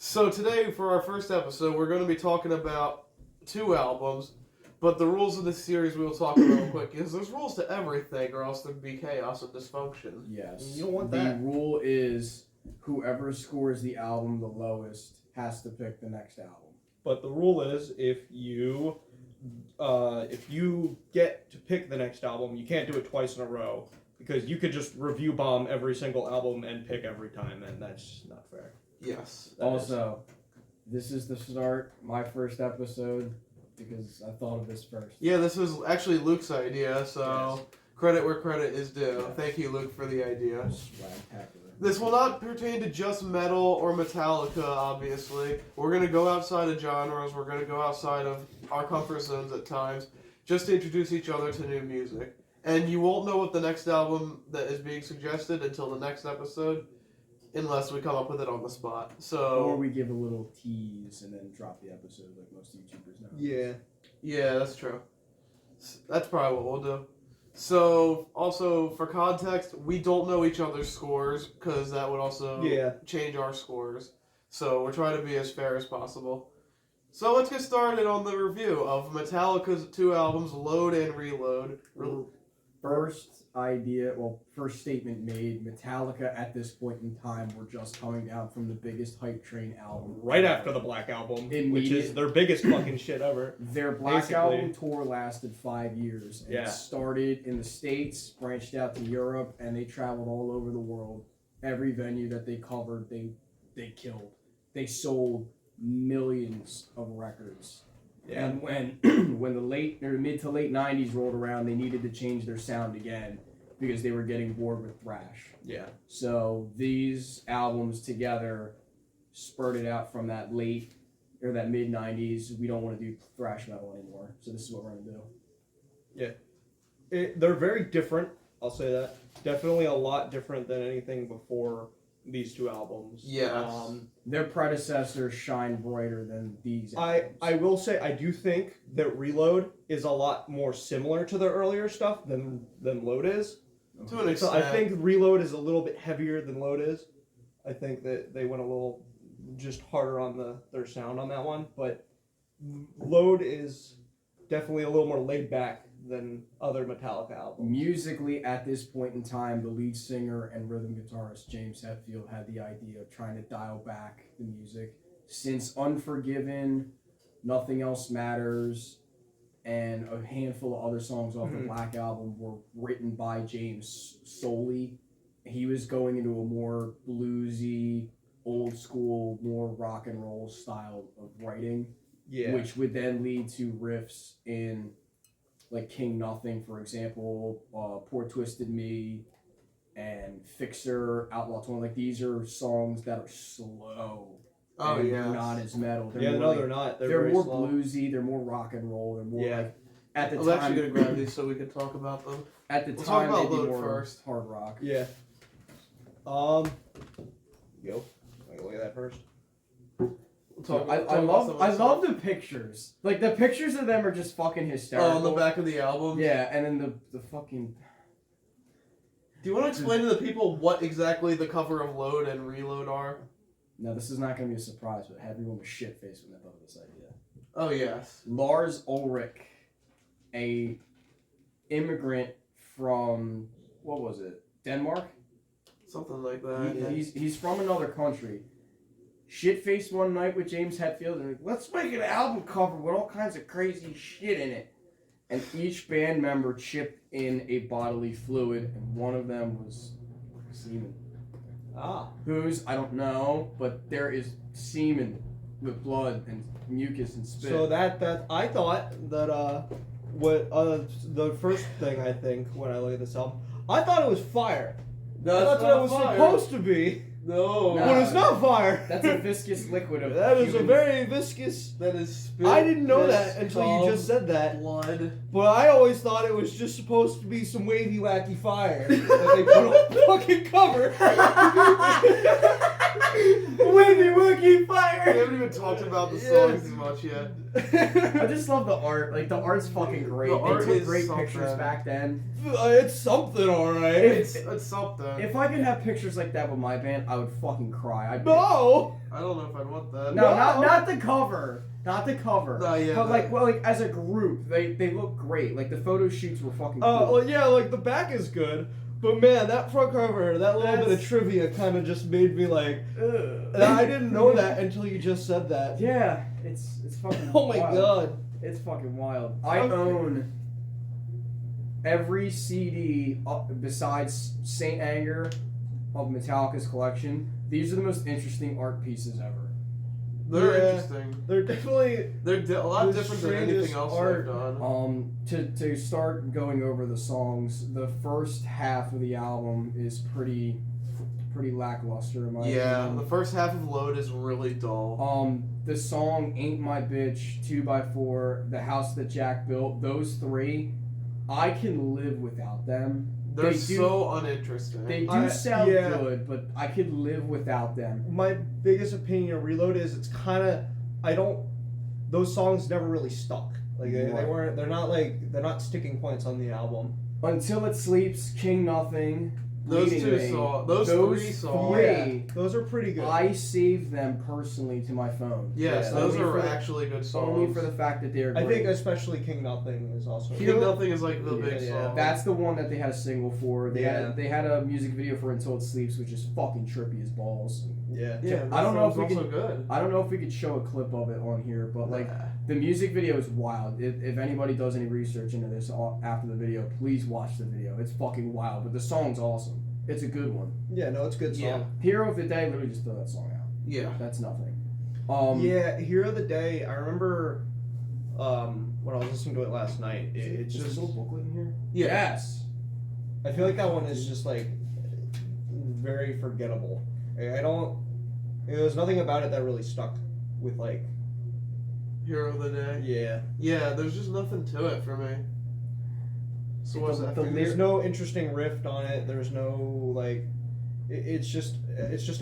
So today, for our first episode, we're going to be talking about two albums. But the rules of this series we will talk about real quick is there's rules to everything, or else there'd be chaos and dysfunction. Yes. You don't want the that. The rule is whoever scores the album the lowest has to pick the next album. But the rule is if you get to pick the next album, you can't do it twice in a row because you could just review bomb every single album and pick every time, and that's not fair. Yes. Also, this is the start, my first episode, because I thought of this first. Yeah, this was actually Luke's idea, so Yes. credit where credit is due. Yes. Thank you, Luke, for the idea. Swagtacular. This will not pertain to just metal or Metallica, obviously. We're going to go outside of genres. We're going to go outside of our comfort zones at times, just to introduce each other to new music. And you won't know what the next album that is being suggested until the next episode, unless we come up with it on the spot. So, Or we give a little tease and then drop the episode like most YouTubers now. yeah, that's true. That's probably what we'll do. So, also, for context, we don't know each other's scores, because that would also change our scores. So, we're trying to be as fair as possible. So, let's get started on the review of Metallica's two albums, Load and Reload. First statement made, Metallica at this point in time were just coming down from the biggest Hype Train album. Right after the Black Album, which is their biggest fucking shit ever. Their Black Album tour lasted 5 years. And It started in the States, branched out to Europe, and they traveled all over the world. Every venue that they covered, they killed. They sold millions of records. Yeah. And when the mid to late 90s rolled around, they needed to change their sound again because they were getting bored with thrash. Yeah. So these albums together spurted out from that mid 90s. We don't want to do thrash metal anymore. So this is what we're going to do. Yeah. They're very different, I'll say that. Definitely a lot different than anything before these two albums. Yes. Their predecessors shine brighter than these albums. I will say I do think that Reload is a lot more similar to their earlier stuff than Load is. To an extent. So I think Reload is a little bit heavier than Load is. I think that they went a little just harder on their sound on that one, but Load is definitely a little more laid back than other Metallica albums. Musically, at this point in time, the lead singer and rhythm guitarist James Hetfield had the idea of trying to dial back the music. Since Unforgiven, Nothing Else Matters, and a handful of other songs off the Black Album were written by James solely, he was going into a more bluesy, old school, more rock and roll style of writing, which would then lead to riffs in like King Nothing, for example, Poor Twisted Me, and Fixer, Outlaw 20. Like, these are songs that are slow. Oh, and yeah. They're not as metal. They're not. They're more slow. bluesy. They're more rock and roll. They're more like, at the I was time. actually going to grab these so we can talk about them. At the We'll time, talk about they'd be Load more first. hard rock. Yeah. Look at that first. I love the pictures. Like, the pictures of them are just fucking hysterical. Oh, on the back of the album? Yeah, and then the fucking... Do you want to explain to the people what exactly the cover of Load and Reload are? No, this is not going to be a surprise, but everyone was shit-faced when they thought of this idea. Oh, yes. Lars Ulrich, a immigrant from, what was it, Denmark? Something like that. He's from another country. Shit-faced one night with James Hetfield, and like, let's make an album cover with all kinds of crazy shit in it. And each band member chipped in a bodily fluid, and one of them was semen. Whose, I don't know, but there is semen with blood and mucus and spit. So that I thought that the first thing I think when I look at this album, I thought it was fire. That's what it was supposed to be. No. But it's not fire. That's a viscous liquid of That is a human- very viscous. That is spit. I didn't know that until you just said that. Blood. But I always thought it was just supposed to be some wavy, wacky fire that they put on the fucking cover. Windy Wookie We Fire! haven't even talked about the songs as much yet. I just love the art. Like, the art's fucking great. The art they took is great something. pictures back then. It's something, alright. It's something. If I could have pictures like that with my band, I would fucking cry. No! I don't know if I'd want that. No, not the cover. Not the cover. Yeah, but like as a group, they look great. Like the photo shoots were fucking cool. Oh, well, yeah, like the back is good, but man, that front cover, that little bit of trivia kind of just made me like, ugh. I didn't know that until you just said that. Yeah, it's fucking Oh my wild. god. It's fucking wild. I own every CD besides Saint Anger of Metallica's collection. These are the most interesting art pieces ever. They're interesting. They're definitely a lot the different than anything else art. they've done. To start going over the songs, the first half of the album is pretty lackluster in my opinion. The first half of Load is really dull. The song Ain't My Bitch, 2x4, The House That Jack Built, those three, I can live without them. They're so uninteresting. They do sound good, but I could live without them. My biggest opinion of ReLoad is it's kind of those songs never really stuck. Like they're not sticking points on the album. Until It Sleeps, King Nothing. Those three songs. Yeah, those are pretty good. I saved them personally to my phone. Yes, those are actually good songs. Only for the fact that they're great. I think especially King Nothing is also. King Nothing is like the big song. That's the one that they had a single for. They had a music video for Until It Sleeps, which is fucking trippy as balls. Yeah. I don't know if we could. Good. I don't know if we could show a clip of it on here, but like the music video is wild. If anybody does any research into this after the video, please watch the video. It's fucking wild, but the song's awesome. It's a good one. Yeah, no, it's a good song. Yeah. Hero of the Day, literally just throw that song out. Yeah. That's nothing. Hero of the Day, I remember when I was listening to it last night, it's just... Is there a little booklet in here? Yeah. Yes! I feel like that one is just like very forgettable. There's nothing about it that really stuck with like... Hero of the Day? Yeah. Yeah, there's just nothing to it for me. So what's that? There's no interesting riff on it. There's no like, it's just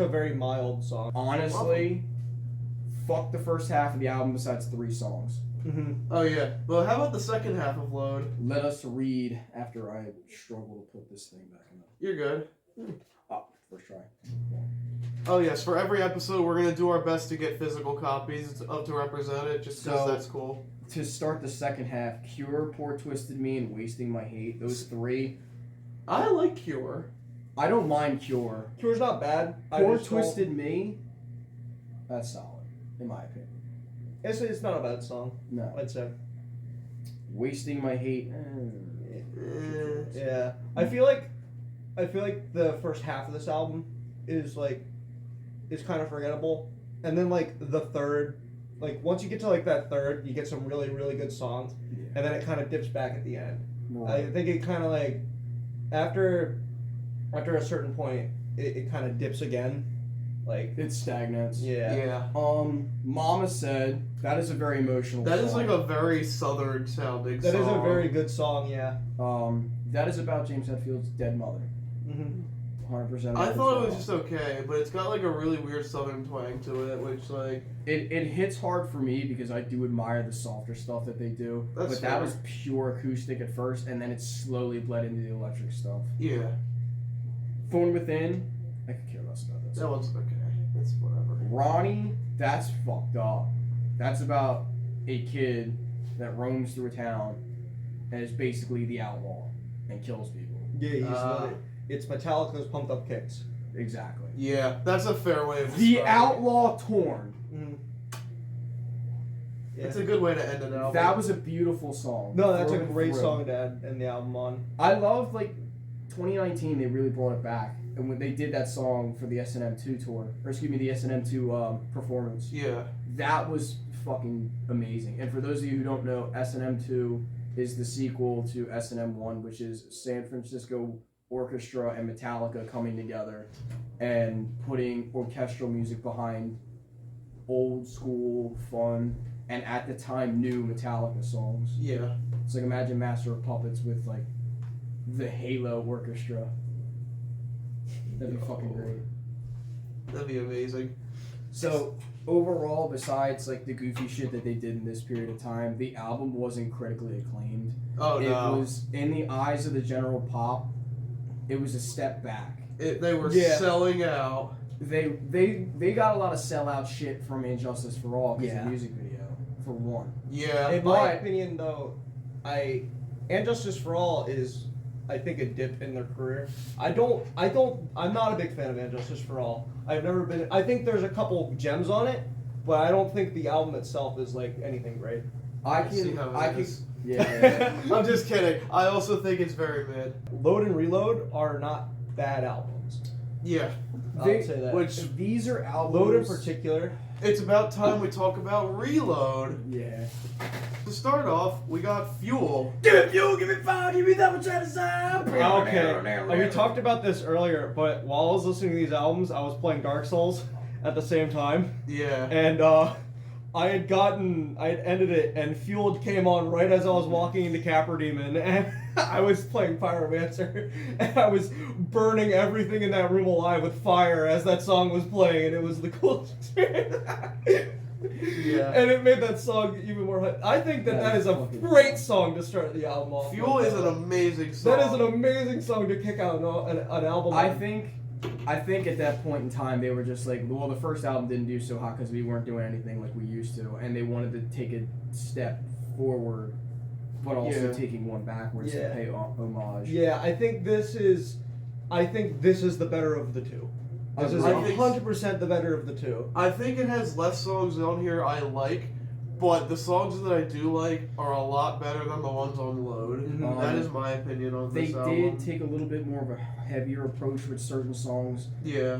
a very mild song. Honestly, fuck the first half of the album besides 3 songs. Mm-hmm. Oh yeah. Well, how about the second half of Load? Let us read after I struggle to put this thing back in. You're good. Oh, first try. Oh yes, for every episode we're gonna do our best to get physical copies to represent it, just because that's cool. To start the second half, Cure, Poor Twisted Me, and Wasting My Hate. Those 3. I like Cure. I don't mind Cure. Cure's not bad. Poor Twisted Me, that's solid, in my opinion. It's not a bad song. No. I'd say. Wasting My Hate. Yeah. I feel like the first half of this album is kind of forgettable, and then like the third. Like, once you get to, like, that third, you get some really, really good songs, and then it kind of dips back at the end. Right. I think it kind of, like, after a certain point, it kind of dips again. Like... It stagnates. Yeah. Mama Said, that is a very emotional song. That is, like, a very southern sounding song. That is a very good song, yeah. That is about James Hetfield's dead mother. Mm-hmm. 100%. I thought it was just okay, but it's got like a really weird southern twang to it, which like it hits hard for me because I do admire the softer stuff that they do. That's that was pure acoustic at first, and then it slowly bled into the electric stuff. Yeah. Thorn Within, I could care less about that. That one's okay. It's whatever. Ronnie, that's fucked up. That's about a kid that roams through a town and is basically the outlaw and kills people. Yeah, it's Metallica's Pumped Up Kicks. Exactly. Yeah, that's a fair way of The Outlaw Torn. Mm. Yeah. It's a good way to end an album. That was a beautiful song. No, that's a great song to end the album on. I love, like, 2019, they really brought it back. And when they did that song for the S&M 2 tour, or excuse me, the S&M 2 performance. Yeah. That was fucking amazing. And for those of you who don't know, S&M 2 is the sequel to S&M 1, which is San Francisco Orchestra and Metallica coming together and putting orchestral music behind old school, fun, and at the time new Metallica songs. Yeah. It's like imagine Master of Puppets with like the Halo Orchestra. That'd be fucking great. That'd be amazing. So overall, besides like the goofy shit that they did in this period of time, the album wasn't critically acclaimed. Oh It no. was, in the eyes of the general pop, it was a step back. They were selling out. They got a lot of sellout shit from Injustice for All because of the music video, for one. Yeah. In my opinion, though, And Justice for All is, I think, a dip in their career. I'm not a big fan of And Justice for All. I've never been. I think there's a couple gems on it, but I don't think the album itself is like anything great. I can. Yeah. I'm just kidding. I also think it's very mid. Load and Reload are not bad albums. Yeah. I would say that. Which these are albums. Load in particular. It's about time we talk about ReLoad. Yeah. To start off, we got Fuel. Give me fuel, give me fire, give me that much at a time. Okay. We talked about this earlier, but while I was listening to these albums, I was playing Dark Souls at the same time. Yeah. And I had ended it, and Fueled came on right as I was walking into Capra Demon, and I was playing Pyromancer, and I was burning everything in that room alive with fire as that song was playing, and it was the coolest experience. Yeah. And it made that song even more. I think that is a great song to start the album off. Fuel is an amazing song. That is an amazing song to kick out an album. I think at that point in time they were just like, well, the first album didn't do so hot because we weren't doing anything like we used to, and they wanted to take a step forward, but also taking one backwards to pay homage. Yeah, I think this is the better of the two. This is 100% the better of the two. I think it has less songs on here I like, but the songs that I do like are a lot better than the ones on Load. Mm-hmm. That is my opinion on this album. They did take a little bit more of a heavier approach with certain songs. Yeah.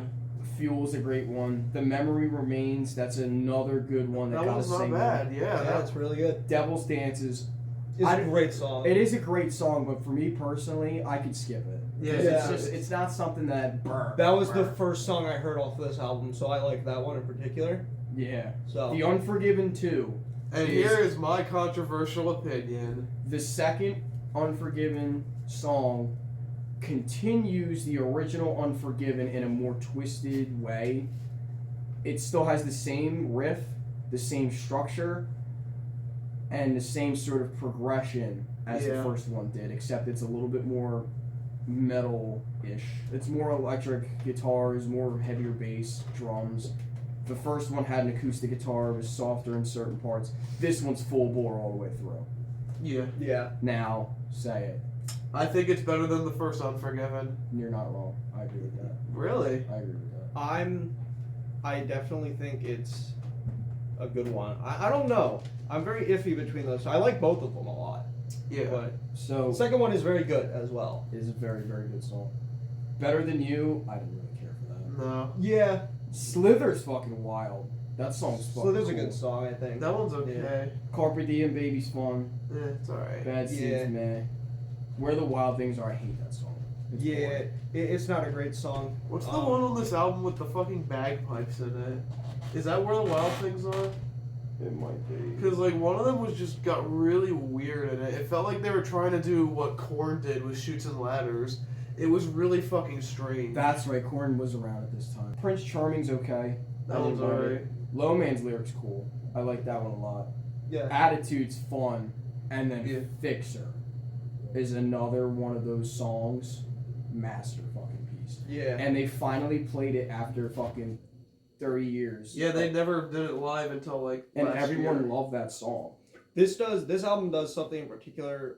Fuel's a great one. The Memory Remains, that's another good one. That one's not bad. Yeah, that's really good. Devil's Dances is a great song. It is a great song, but for me personally, I could skip it. Yeah, it's not something that. That was the first song I heard off this album, so I like that one in particular. Yeah. So The Unforgiven 2. And here is my controversial opinion. The second Unforgiven song continues the original Unforgiven in a more twisted way. It still has the same riff, the same structure, and the same sort of progression as the first one did, except it's a little bit more metal-ish. It's more electric guitars, more heavier bass, drums. The first one had an acoustic guitar, it was softer in certain parts. This one's full bore all the way through. Yeah. Yeah. Now, say it. I think it's better than the first Unforgiven. You're not wrong. I agree with that. Really? I agree with that. I definitely think it's a good one. I don't know. I'm very iffy between those. I like both of them a lot. Yeah. But So the second one is very good as well. It is a very, very good song. Better Than You, I didn't really care for that. No. Yeah. Slither's fucking wild. That song's fucking Slither's cool. a good song, I think. That one's okay. Carpe Diem, Baby's fun. Yeah, it's alright. Bad Seeds, meh. Where the Wild Things Are, I hate that song. It's boring. It's not a great song. What's the one on this album with the fucking bagpipes in it? Is that Where the Wild Things Are? It might be. Because, like, one of them was just got really weird in it. It felt like they were trying to do what Korn did with Chutes and Ladders. It was really fucking strange. That's right, Korn was around at this time. Prince Charming's okay. That one's alright. Low Man's lyric's cool. I like that one a lot. Yeah. Attitude's fun. And then Fixer is another one of those songs. Master fucking piece. Yeah. And they finally played it after fucking 30 years. Yeah, they never did it live until, like, and last everyone year. loved that song. This album does something in particular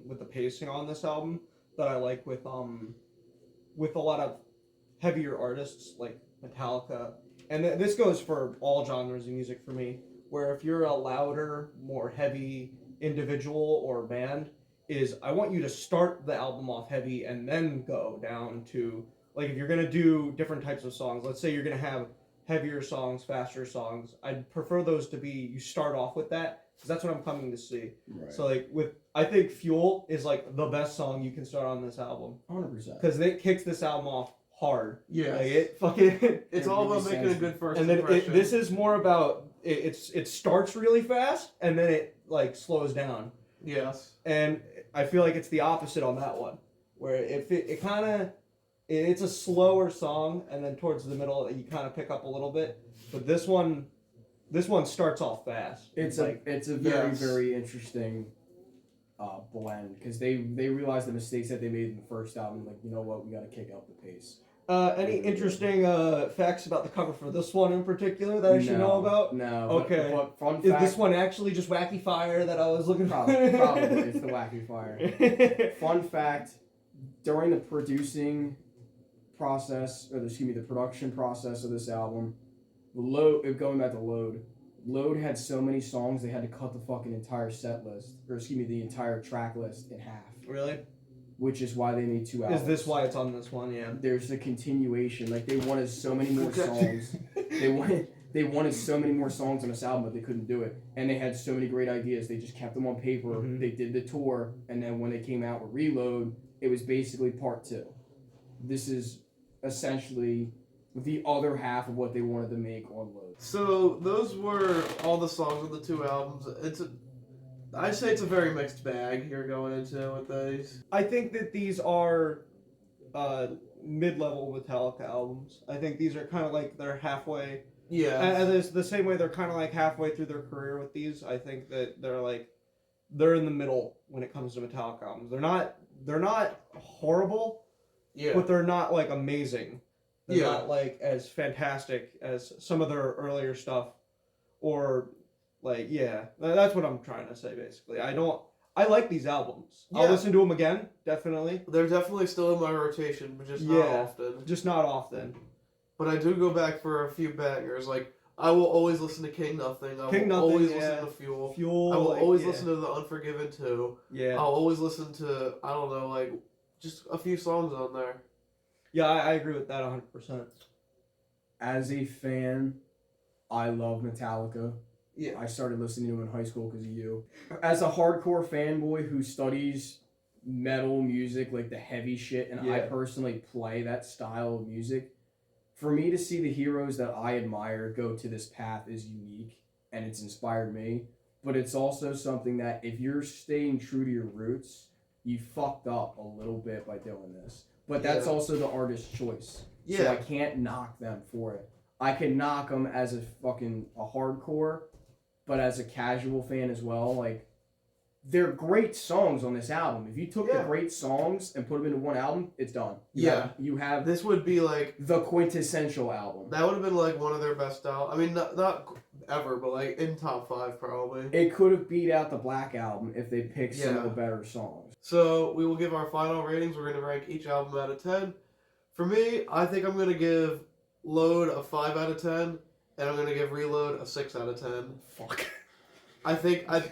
with the pacing on this album that I like with a lot of heavier artists like Metallica, and this goes for all genres of music for me. Where if you're a louder, more heavy individual or band, I want you to start the album off heavy and then go down to, like, if you're gonna do different types of songs. Let's say you're gonna have heavier songs, faster songs. I'd prefer those to be you start off with that. Because that's what I'm coming to see. Right. So, like, I think Fuel is, like, the best song you can start on this album. 100%. Because it kicks this album off hard. Yeah. Like, it fucking... It's all about making a good first and then impression. this is more about... It starts really fast, and then it, like, slows down. Yes. And I feel like it's the opposite on that one. Where it kind of... it's a slower song, and then towards the middle you kind of pick up a little bit. But this one starts off fast. It's a very interesting blend because they realized the mistakes that they made in the first album. Like, you know what, we got to kick up the pace. Any interesting facts about the cover for this one in particular that I should know about? No. Okay. But fun Is fact, this one actually just Wacky Fire that I was looking for? Probably it's the Wacky Fire. Fun fact: during the producing process, the production process of this album, going back to Load had so many songs they had to cut the fucking entire set list, the entire track list in half. Really? Which is why they made 2 albums. Is this why it's on this one? Yeah. There's the continuation. Like, they wanted so many more songs. They wanted so many more songs on this album, but they couldn't do it. And they had so many great ideas. They just kept them on paper. Mm-hmm. They did the tour, and then when they came out with ReLoad, it was basically part 2. This is essentially the other half of what they wanted to make on Load. So those were all the songs of the 2 albums. I'd say it's a very mixed bag you're going into with these. I think that these are mid-level Metallica albums. I think these are kind of like they're halfway. Yeah. And it's the same way they're kind of like halfway through their career with these. I think that they're in the middle when it comes to Metallica albums. They're not horrible. Yeah. But they're not like amazing. They're not like as fantastic as some of their earlier stuff, or like that's what I'm trying to say basically. I like these albums. Yeah. I'll listen to them again, definitely. They're definitely still in my rotation, but just not often. Just not often. But I do go back for a few bangers. Like, I will always listen to King Nothing. I will always listen to Fuel. I will always listen to The Unforgiven 2. Yeah. I'll always listen to, I don't know, like, just a few songs on there. Yeah, I agree with that 100%. As a fan, I love Metallica. Yeah. I started listening to them in high school because of you. As a hardcore fanboy who studies metal music, like the heavy shit, and I personally play that style of music, for me to see the heroes that I admire go to this path is unique, and it's inspired me. But it's also something that if you're staying true to your roots, you fucked up a little bit by doing this. But that's also the artist's choice. Yeah. So I can't knock them for it. I can knock them as a hardcore, but as a casual fan as well. Like, they're great songs on this album. If you took the great songs and put them into one album, it's done. You have this would be like the quintessential album. That would have been like one of their best albums. I mean, not ever, but like in top 5 probably. It could have beat out the Black Album if they picked some of the better songs. So we will give our final ratings. We're going to rank each album out of 10. For me, I think I'm going to give Load a 5 out of 10, and I'm going to give ReLoad a 6 out of 10. Fuck. I think I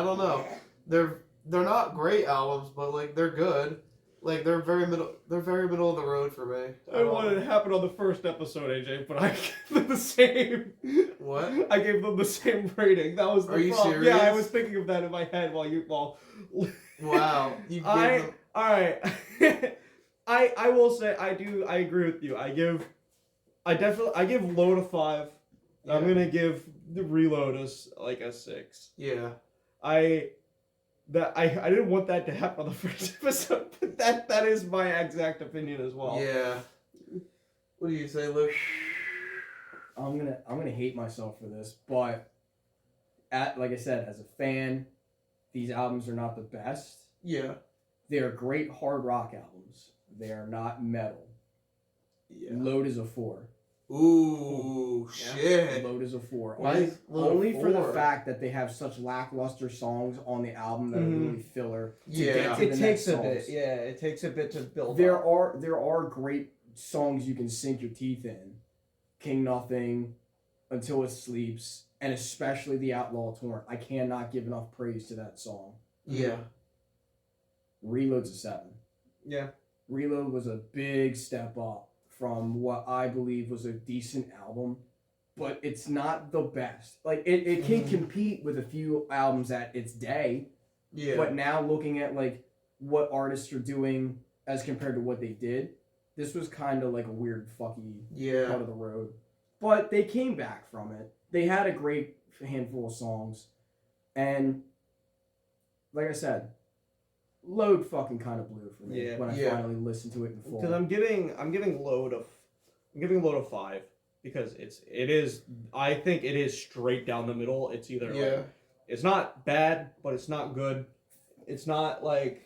don't know. They're not great albums, but like they're good. Like they're very middle of the road for me. I wanted to happen on the first episode, AJ, but I gave them the same. What? I gave them the same rating. That was the Are you problem. serious? Yeah, I was thinking of that in my head while. Wow. You gave them... All right. I will say I agree with you. I give Load a 5. Yeah. I'm gonna give the ReLoad a 6. Yeah. I didn't want that to happen on the first episode, but that is my exact opinion as well. Yeah. What do you say, Luke? I'm gonna hate myself for this, but like I said, as a fan, these albums are not the best. Yeah. They are great hard rock albums. They are not metal. Yeah. Load is a 4. Ooh, shit. Load is a 4. Only for the fact that they have such lackluster songs on the album that are really filler. It takes a bit. Yeah, it takes a bit to build. There are great songs you can sink your teeth in. King Nothing, Until It Sleeps, and especially The Outlaw Torn. I cannot give enough praise to that song. Yeah. ReLoad's a 7. Yeah. ReLoad was a big step up from what I believe was a decent album, but it's not the best. Like, it can compete with a few albums at its day, but now looking at, like, what artists are doing as compared to what they did, this was kind of like a weird fucky part of the road. But they came back from it. They had a great handful of songs, and like I said, Load fucking kind of blew for me Yeah. when I finally listened to it in full. Because I'm giving Load a 5 because I think it is straight down the middle. It's either like, it's not bad, but it's not good. It's not like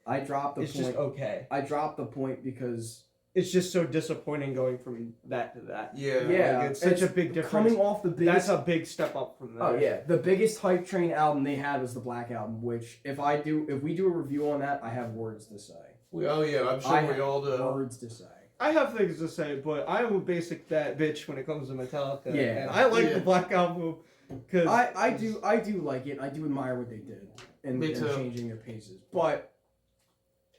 I dropped the it's point. just okay. I dropped the point because It's just so disappointing going from that to that. Yeah. Like, it's such a big difference. Coming off the biggest, That's a big step up from that. oh yeah, the biggest Hype Train album they had was the Black Album. Which if we do a review on that, I have words to say. Oh yeah, I'm sure we all do. Words to say. I have things to say, but I'm a basic that bitch when it comes to Metallica. Yeah. And I like the Black Album because I do like it. I do admire what they did and changing their paces. But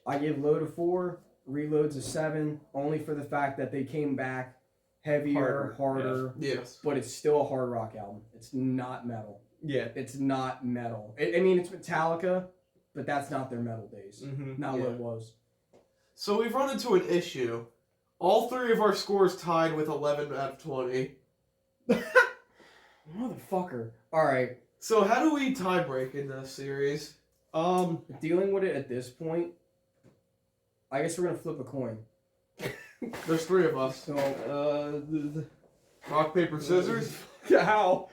I give Load a 4, ReLoad's a 7, only for the fact that they came back heavier, harder. Yes. But it's still a hard rock album. It's not metal. Yeah. It's not metal. I mean, it's Metallica, but that's not their metal days. Not what it was. So we've run into an issue. All three of our scores tied with 11 out of 20. Motherfucker. Alright. So how do we tie break in this series? Dealing with it at this point, I guess we're gonna flip a coin. There's three of us. So, rock, paper, scissors? How?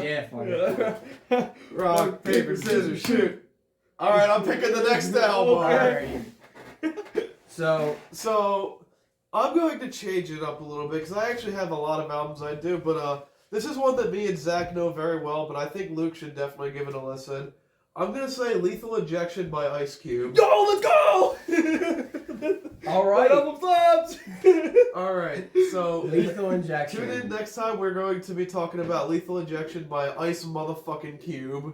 Yeah, fuck it. Rock, paper, scissors, shoot. Alright, I'm picking the next album. Alright. So, I'm going to change it up a little bit, because I actually have a lot of albums I do, but this is one that me and Zach know very well, but I think Luke should definitely give it a listen. I'm going to say Lethal Injection by Ice Cube. Yo, let's go! Alright. Double thumbs! Alright, so Lethal Injection. Tune in next time. We're going to be talking about Lethal Injection by Ice Motherfucking Cube.